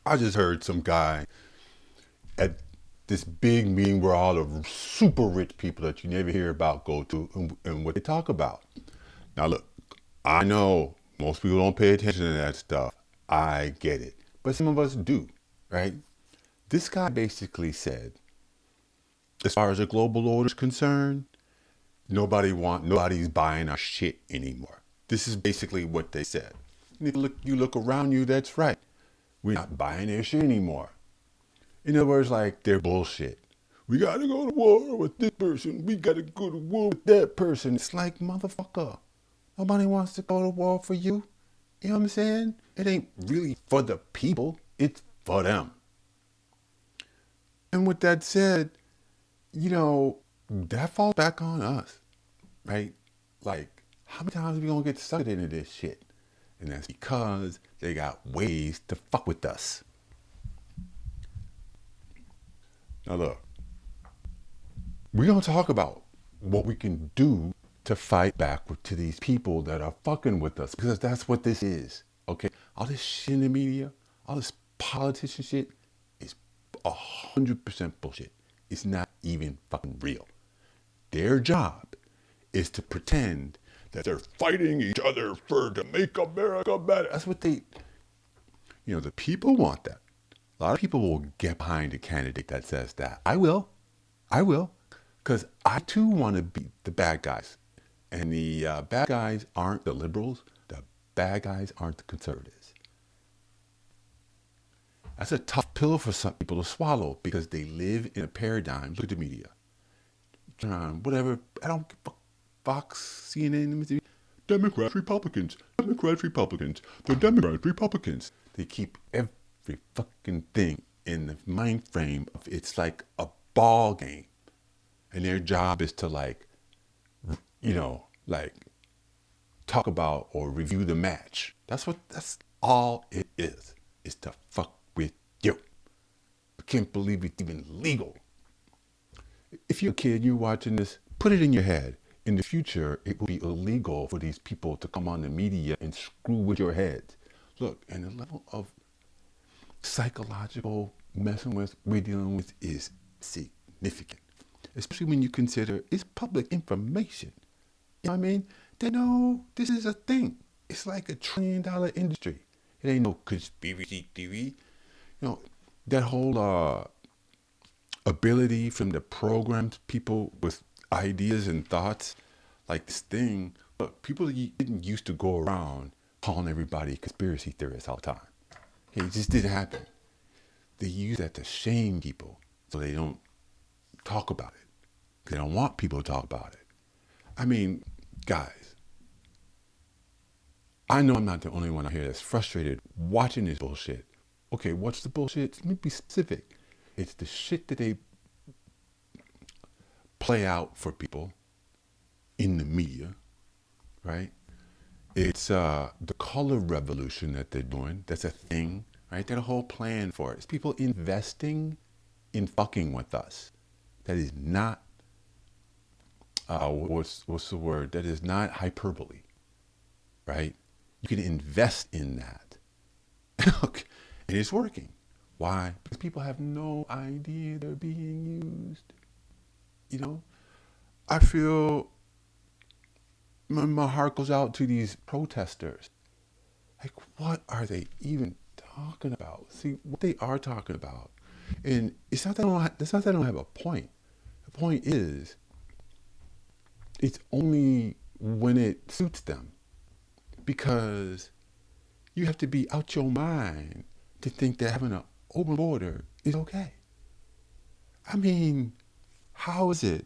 I just heard some guy at this big meeting where all the super rich people that you never hear about go to and what they talk about. Now, look, I know most people don't pay attention to that stuff. I get it. But some of us do, right? This guy basically said, as far as the global order is concerned, nobody's buying our shit anymore. This is basically what they said. And if you look around you, that's right. We're not buying their shit anymore. In other words, like they're bullshit. We gotta go to war with this person. We gotta go to war with that person. It's like, motherfucker, nobody wants to go to war for you. You know what I'm saying? It ain't really for the people. It's for them. And with that said, that falls back on us, right? Like, how many times are we gonna get sucked into this shit? And that's because they got ways to fuck with us. Now look, we're gonna talk about what we can do to fight back to these people that are fucking with us, because that's what this is. Okay, all this shit in the media, all this politician shit is 100% bullshit. It's not even fucking real. Their job is to pretend that they're fighting each other to make America better. That's what the people want that. A lot of people will get behind a candidate that says that. I will. Because I too want to be the bad guys. And the bad guys aren't the liberals. The bad guys aren't the conservatives. That's a tough pill for some people to swallow because they live in a paradigm. Look at the media. Whatever. I don't give a Fox, CNN, Democrats, Republicans. The Democrats, Republicans. They keep every fucking thing in the mind frame of it's like a ball game. And their job is to like talk about or review the match. That's all it is to fuck with you. I can't believe it's even legal. If you're a kid and you're watching this, put it in your head. In the future, it will be illegal for these people to come on the media and screw with your heads. Look, and the level of psychological messing with we're dealing with is significant. Especially when you consider it's public information. You know what I mean? They know this is a thing. It's like $1 trillion industry. It ain't no conspiracy theory. That whole ability from the programs, people with ideas and thoughts, like this thing. Look, people didn't used to go around calling everybody conspiracy theorists all the time. It just didn't happen. They use that to shame people so they don't talk about it. They don't want people to talk about it. I mean, guys, I know I'm not the only one out here that's frustrated watching this bullshit. Okay, what's the bullshit? Let me be specific. It's the shit that they play out for people in the media, right? It's the color revolution that they're doing. That's a thing, right? There's a whole plan for it. It's people investing in fucking with us. That is not, what's the word? That is not hyperbole, right? You can invest in that. And it's working. Why? Because people have no idea they're being used. I feel my heart goes out to these protesters. Like, what are they even talking about? See, what they are talking about. And it's not that they don't have a point. The point is, it's only when it suits them. Because you have to be out your mind to think that having an open border is okay. I mean, how is it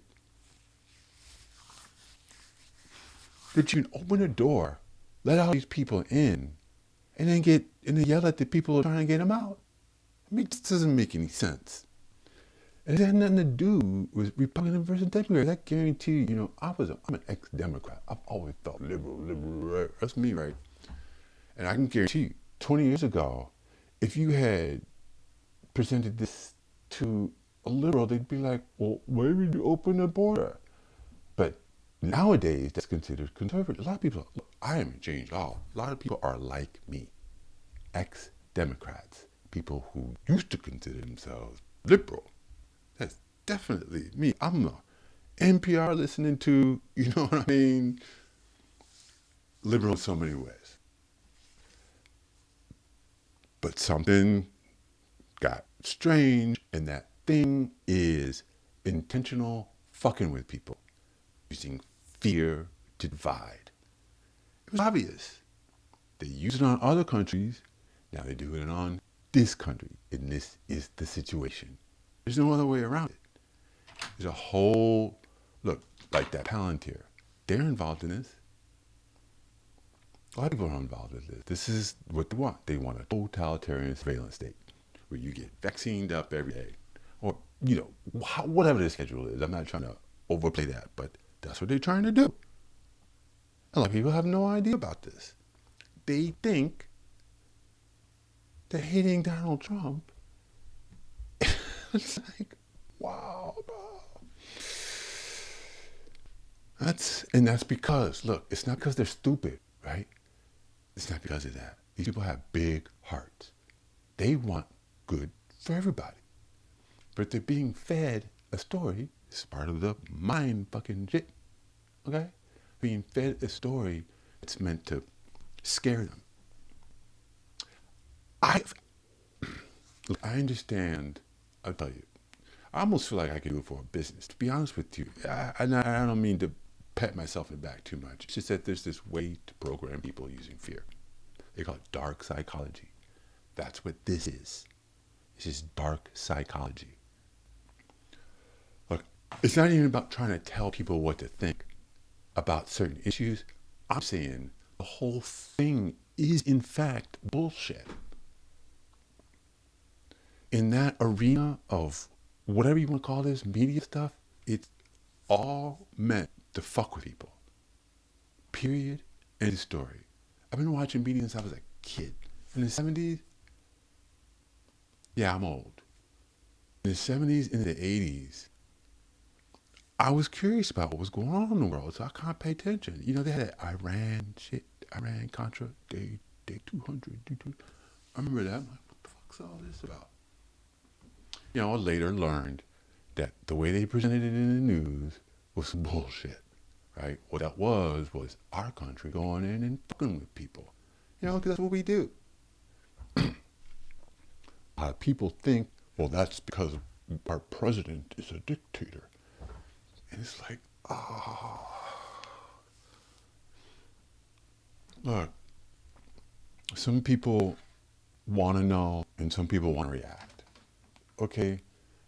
that you can open a door, let all these people in, and then yell at the people who are trying to get them out? I mean, this doesn't make any sense. And it had nothing to do with Republican versus Democrat. I guarantee you, I'm an ex-Democrat. I've always thought liberal, right? That's me, right? And I can guarantee you, 20 years ago, if you had presented this to a liberal, they'd be like, well, why would you open the border? But nowadays, that's considered conservative. A lot of people, look, I haven't changed at all. A lot of people are like me, ex-Democrats. people who used to consider themselves liberal. That's definitely me. I'm a NPR listening to, you know what I mean, liberal in so many ways. But something got strange, and that thing is intentional fucking with people, using fear to divide. It was obvious. They use it on other countries, now they do it on this country, and this is the situation. There's no other way around it. There's a whole, look, like that Palantir, they're involved in this. A lot of people are involved in this. This is what they want. They want a totalitarian surveillance state where you get vaccinated up every day. Or, you know, whatever the schedule is. I'm not trying to overplay that, but that's what they're trying to do. A lot of people have no idea about this. They think that hating Donald Trump, it's like, wow, bro. That's because, look, it's not because they're stupid, right? It's not because of that. These people have big hearts. They want good for everybody. But they're being fed a story. It's part of the mind fucking shit. Okay? Being fed a story that's meant to scare them. I understand. I'll tell you. I almost feel like I could do it for a business. To be honest with you, I don't mean to pat myself in the back too much. It's just that there's this way to program people using fear. They call it dark psychology. That's what this is. This is dark psychology. Look, it's not even about trying to tell people what to think about certain issues. I'm saying the whole thing is in fact bullshit. In that arena of whatever you want to call this, media stuff, it's all meant to fuck with people. Period. End of story. I've been watching media since I was a kid. In the 70s, yeah, I'm old. In the 70s and the 80s, I was curious about what was going on in the world, so I kind of paid attention. You know, they had that Iran shit, Iran Contra, day 200. I remember that. I'm like, what the fuck's all this about? You know, I later learned that the way they presented it in the news was some bullshit, right? What that was our country going in and fucking with people. You know, because that's what we do. People think, well, that's because our president is a dictator. And it's like, Look, some people want to know and some people want to react. Okay,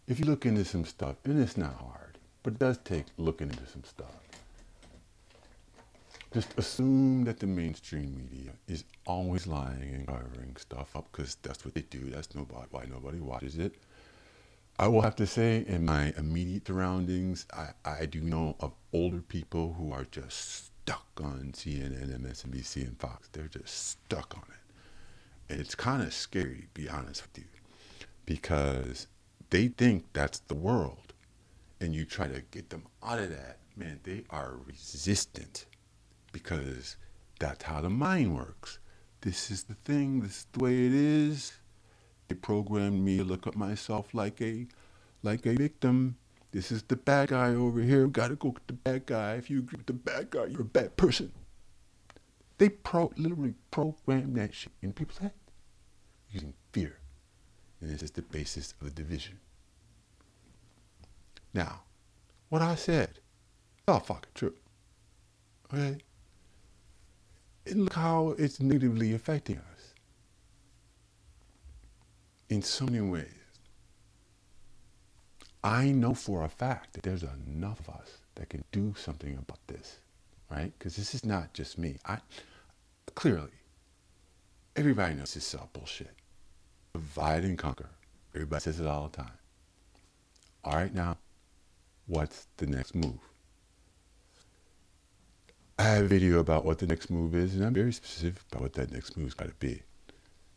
if you look into some stuff, and it's not hard, but it does take looking into some stuff. Just assume that the mainstream media is always lying and covering stuff up because that's what they do. That's why nobody watches it. I will have to say, in my immediate surroundings, I do know of older people who are just stuck on CNN, MSNBC, and Fox. They're just stuck on it. And it's kind of scary, to be honest with you, because they think that's the world. And you try to get them out of that, man, they are resistant because that's how the mind works. This is the thing, this is the way it is. They programmed me to look at myself like a victim. This is the bad guy over here. We gotta go with the bad guy. If you agree with the bad guy, you're a bad person. They literally program that shit in people's head using fear. And this is the basis of the division. Now, what I said, it's all fucking true. Okay? And look how it's negatively affecting us in so many ways. I know for a fact that there's enough of us that can do something about this, right? Because this is not just me. Clearly, everybody knows this is all bullshit. Divide and conquer. Everybody says it all the time. All right, now, what's the next move? I have a video about what the next move is, and I'm very specific about what that next move's got to be.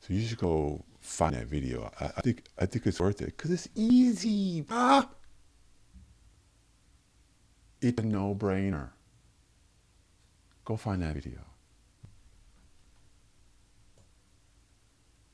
So you should go find that video. I think it's worth it because it's easy. It's a no-brainer. Go find that video.